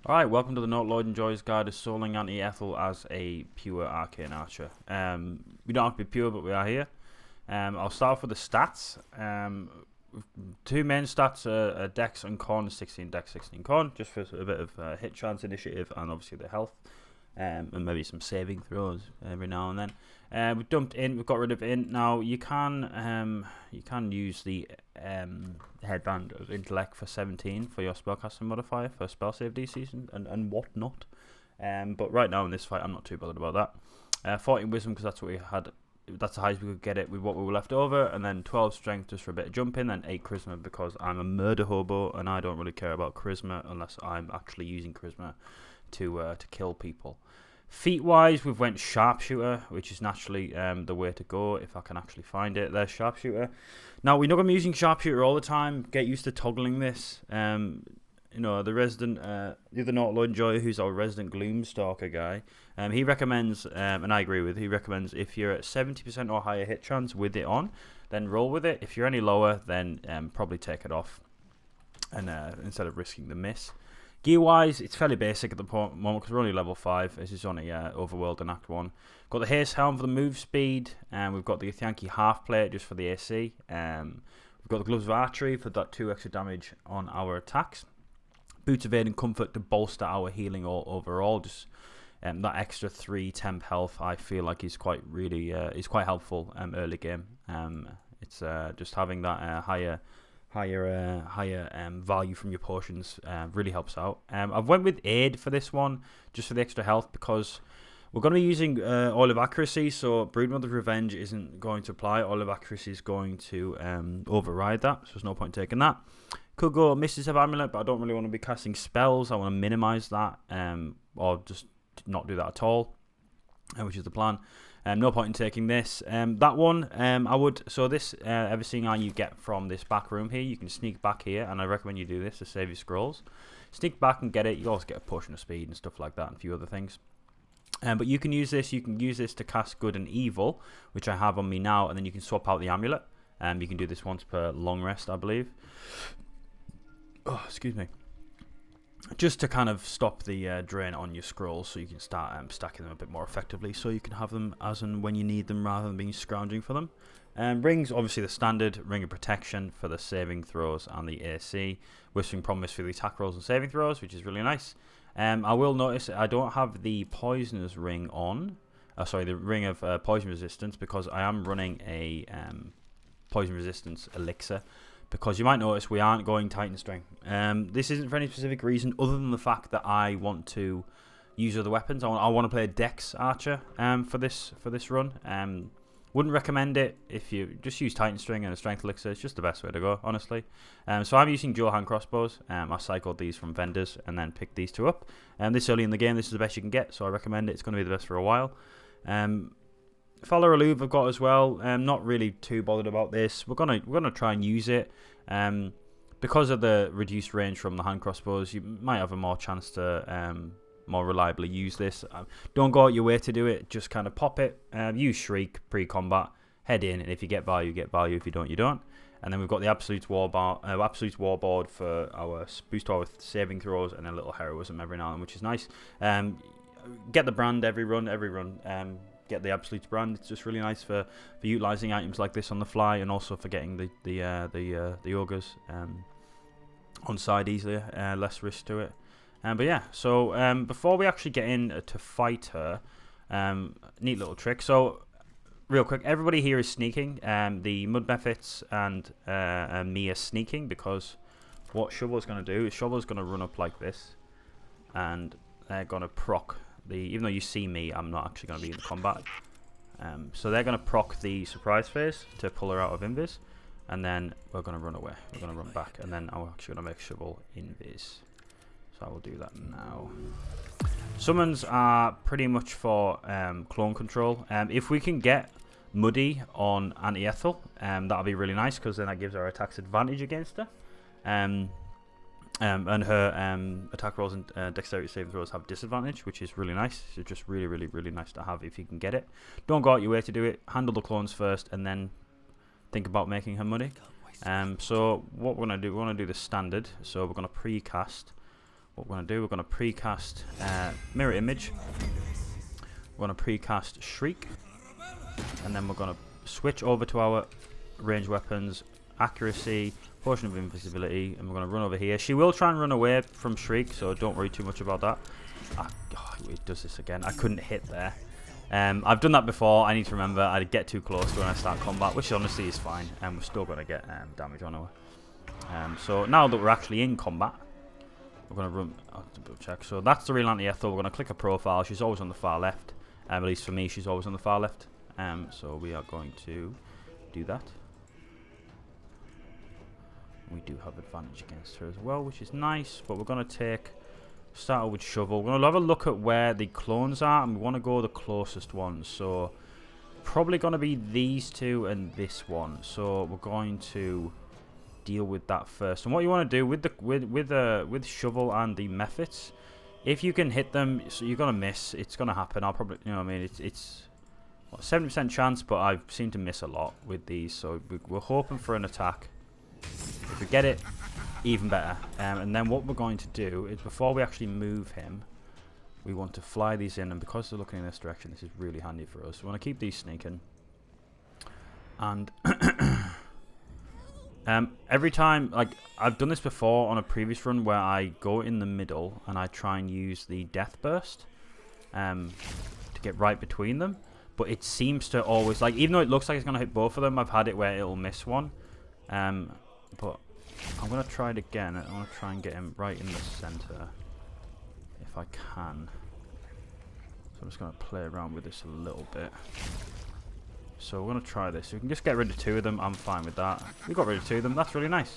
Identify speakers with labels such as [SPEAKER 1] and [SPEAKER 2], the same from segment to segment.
[SPEAKER 1] Alright, welcome to the Note Lloyd Enjoys Guide to Soling Ethel as a pure arcane archer. We don't have to be pure, but we are here. I'll start off with the stats. Two main stats are Dex and Con, 16 Dex, 16 Con, just for a bit of hit chance initiative and obviously the health. And maybe some saving throws every now and then. We've dumped in, we've got rid of int. Now you can use the headband of intellect for 17 for your spellcasting modifier for spell save DCs and whatnot. But right now in this fight, I'm not too bothered about that. 14 wisdom because that's what we had. That's the highest we could get it with what we were left over, and then 12 strength just for a bit of jumping, and 8 charisma because I'm a murder hobo and I don't really care about charisma unless I'm actually using charisma to kill people. Feat wise, we've went sharpshooter, which is naturally the way to go if I can actually find it. There's sharpshooter. Now we're not going to be using sharpshooter all the time. Get used to toggling this. The other Note Lloyd Enjoyer, who's our resident Gloomstalker guy, he recommends, and I agree with, he recommends if you're at 70% or higher hit chance with it on, then roll with it. If you're any lower, then probably take it off, and instead of risking the miss. Gear wise, it's fairly basic at the moment because we're only level 5. This is only Overworld and Act 1. Got the Haste Helm for the move speed, and we've got the Ethel half plate just for the AC. We've got the Gloves of Archery for that 2 extra damage on our attacks. Boots of Aid and Comfort to bolster our healing overall. Just that extra 3 temp health, I feel like is quite helpful early game. It's just having that higher value from your potions really helps out. I've went with Aid for this one just for the extra health because we're going to be using Oil of Accuracy, so Broodmother's Revenge isn't going to apply. Oil of Accuracy is going to override that, so there's no point taking that. Could go Misticept Amulet, but I don't really want to be casting spells. I want to minimize that, or just not do that at all, which is the plan. No point in taking this. That one, I would. So this, everything you get from this back room here, you can sneak back here, and I recommend you do this to save your scrolls. Sneak back and get it. You also get a potion of speed and stuff like that, and a few other things. But you can use this. You can use this to cast Good and Evil, which I have on me now, and then you can swap out the amulet. You can do this once per long rest, I believe. Oh, excuse me. Just to kind of stop the drain on your scrolls, so you can start stacking them a bit more effectively, so you can have them as and when you need them rather than being scrounging for them. Rings, obviously the standard Ring of Protection for the saving throws and the AC. Whispering Promise for the attack rolls and saving throws, which is really nice. I will notice I don't have the Poisoner's Ring on. The Ring of Poison Resistance, because I am running a Poison Resistance Elixir. Because you might notice we aren't going Titan Strength. This isn't for any specific reason other than the fact that I want to use other weapons. I want to play a Dex Archer for this run. Wouldn't recommend it if you just use Titan String and a Strength Elixir. It's just the best way to go, honestly. So I'm using dual hand crossbows. I cycled these from vendors and then picked these 2 up. This early in the game, this is the best you can get, so I recommend it. It's going to be the best for a while. Fowler Alluve I've got as well. Not really too bothered about this. We're gonna try and use it. Because of the reduced range from the hand crossbows, you might have a more chance to more reliably use this. Don't go out your way to do it. Just kind of pop it. Use Shriek pre-combat. Head in, and if you get value, you get value. If you don't, you don't. And then we've got the Absolute Warboard for our boost our saving throws and a little heroism every now and then, which is nice. Get the brand every run. Get the Absolute brand. It's just really nice for utilizing items like this on the fly, and also for getting the ogres on side easier, less risk to it. But yeah, so before we actually get in to fight her, neat little trick. So real quick, everybody here is sneaking. The Mud Mephits and me are sneaking, because what Shovel's going to do is Shovel's going to run up like this, and they're going to proc. Even though you see me, I'm not actually going to be in the combat. So they're going to proc the surprise phase to pull her out of invis, and then we're going to run away. We're going to run back, and then I'm actually going to make Shovel invis. So I will do that now. Summons are pretty much for clone control. If we can get Muddy on Ethel, that'll be really nice, because then that gives our attacks advantage against her. And her attack rolls and dexterity saving throws have disadvantage, which is really nice. It's just really nice to have if you can get it. Don't go out your way to do it. Handle the clones first, and then think about making her money. So what we're going to do, we want to do the standard. So we're going to precast what we're going to do, we're going to precast mirror image. We're going to precast shriek. And then we're going to switch over to our ranged weapons, accuracy, potion of invisibility, and we're going to run over here. She will try and run away from shriek, so don't worry too much about that. Oh, it does this again. I couldn't hit there. I've done that before. I need to remember I get too close when I start combat, which honestly is fine, and we're still going to get damage on her. So now that we're actually in combat, we're going to run. I'll double check. So that's the real Ethel. We're going to click her profile. She's always on the far left. At least for me, she's always on the far left. So we are going to do that. We do have advantage against her as well, which is nice. But we're going to start with shovel. We're going to have a look at where the clones are, and we want to go the closest ones. So probably going to be these two and this one. So we're going to deal with that first. And what you want to do with shovel and the methods, if you can hit them, so you're gonna miss. It's gonna happen. I'll probably, you know what I mean, it's 70% chance, but I've seemed to miss a lot with these. So we're hoping for an attack. If we get it, even better. And then what we're going to do is, before we actually move him, we want to fly these in, and because they're looking in this direction, this is really handy for us. We want to keep these sneaking. And every time, like, I've done this before on a previous run where I go in the middle and I try and use the death burst to get right between them, but it seems to always, like, even though it looks like it's going to hit both of them, I've had it where it'll miss one. But I'm going to try it again. I want to try and get him right in the center if I can. So I'm just going to play around with this a little bit. So we're going to try this. We can just get rid of two of them. I'm fine with that. We got rid of two of them. That's really nice.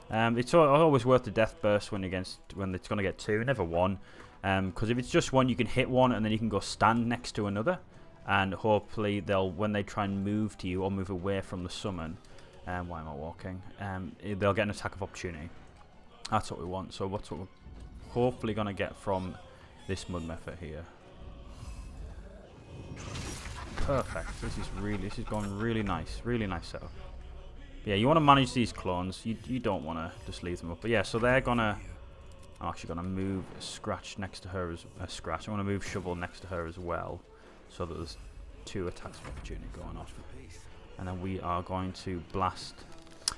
[SPEAKER 1] It's always worth the death burst when it's going to get two, never one. Because if it's just one, you can hit one and then you can go stand next to another. And hopefully when they try and move to you or move away from the summon, why am I walking? They'll get an attack of opportunity. That's what we want. So what's what we're hopefully going to get from this mud method here. Perfect. This is going really nice setup. Yeah, you want to manage these clones. You don't want to just leave them up. But yeah, so they're gonna. I'm actually gonna move Scratch next to her as Scratch. I want to move Shovel next to her as well, so that there's two attacks of opportunity going off. And then we are going to blast.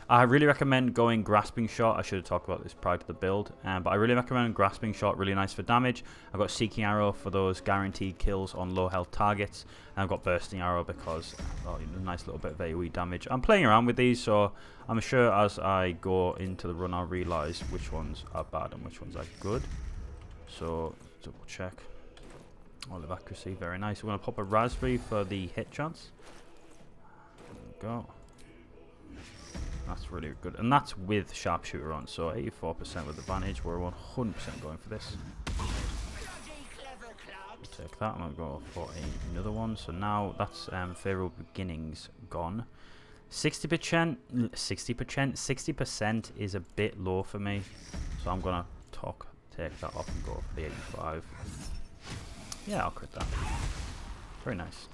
[SPEAKER 1] I really recommend going Grasping Shot. I should have talked about this prior to the build, but I really recommend Grasping Shot. Really nice for damage. I've got Seeking Arrow for those guaranteed kills on low health targets, and I've got Bursting Arrow because a nice little bit of AoE damage. I'm playing around with these, so I'm sure as I go into the run I'll realise which ones are bad and which ones are good. So double check. All of accuracy, very nice. We're going to pop a Raspberry for the hit chance. There we go. That's really good, and that's with Sharpshooter on, so 84% with advantage. We're 100% going for this. Take that. I'm going to go for another one. So now that's Favourable Beginnings gone. 60%, 60% is a bit low for me, so I'm going to take that off and go for the 85. Yeah, I'll crit that. Very nice.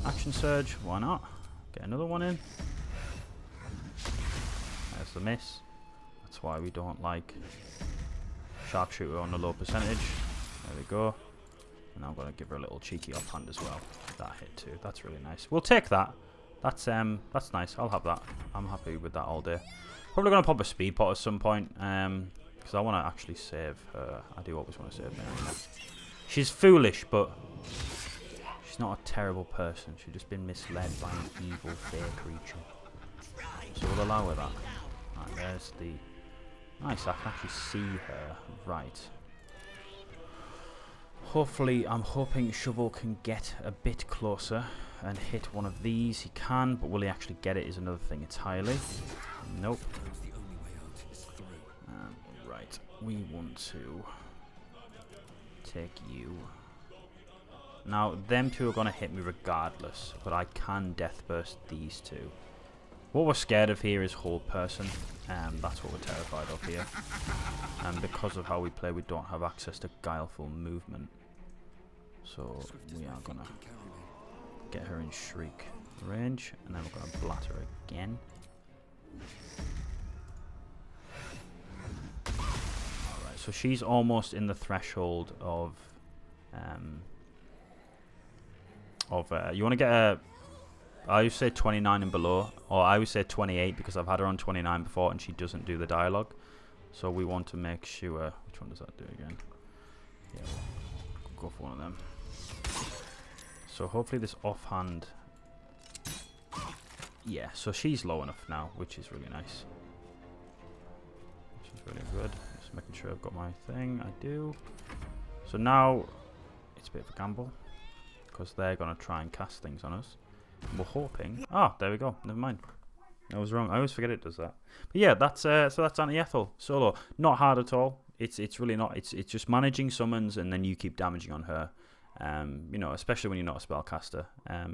[SPEAKER 1] Action Surge, why not? Get another one in. There's the miss. That's why we don't like Sharpshooter on a low percentage. There we go. And I'm going to give her a little cheeky offhand as well. That hit too. That's really nice. We'll take that. That's nice. I'll have that. I'm happy with that all day. Probably going to pop a speed pot at some point. Because I want to actually save her. I do always want to save her. She's foolish, but she's not a terrible person. She's just been misled by an evil fair creature. So we'll allow her that. Right, there's the... Nice, I can actually see her. Right. Hopefully, I'm hoping Shovel can get a bit closer and hit one of these. He can, but will he actually get it is another thing entirely. Nope. Right, we want to take you. Now, them two are going to hit me regardless, but I can Death Burst these two. What we're scared of here is Hold Person, and that's what we're terrified of here. And because of how we play, we don't have access to Guileful Movement. So we are going to get her in Shriek range, and then we're going to Blat her again. Alright, so so she's almost in the threshold of you want to get a, I would say 29 and below, or I would say 28 because I've had her on 29 before and she doesn't do the dialogue. So we want to make sure, which one does that do again? Yeah, we'll go for one of them. So hopefully this offhand, yeah, so she's low enough now, which is really nice. Which is really good. Just making sure I've got my thing. I do. So now it's a bit of a gamble because they're going to try and cast things on us. We're hoping. Oh, there we go. Never mind. I was wrong. I always forget it does that. But yeah, that's so that's Ethel solo. Not hard at all. It's really not. It's just managing summons and then you keep damaging on her. You know, especially when you're not a spellcaster.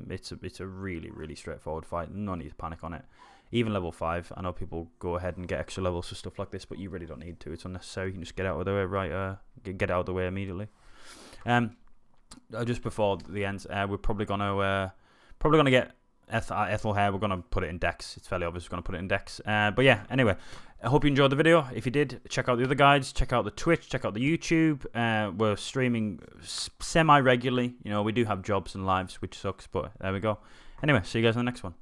[SPEAKER 1] It's a really straightforward fight. No need to panic on it. Even level 5. I know people go ahead and get extra levels for stuff like this, but you really don't need to. It's unnecessary. You can just get out of the way get out of the way immediately. Just before the end, we're probably gonna get Ethel here. We're gonna put it in Dex. It's fairly obvious we're gonna put it in Dex. But yeah, anyway, I hope you enjoyed the video. If you did, check out the other guides. Check out the Twitch. Check out the YouTube. We're streaming semi-regularly. You know, we do have jobs and lives, which sucks, but there we go. Anyway, see you guys in the next one.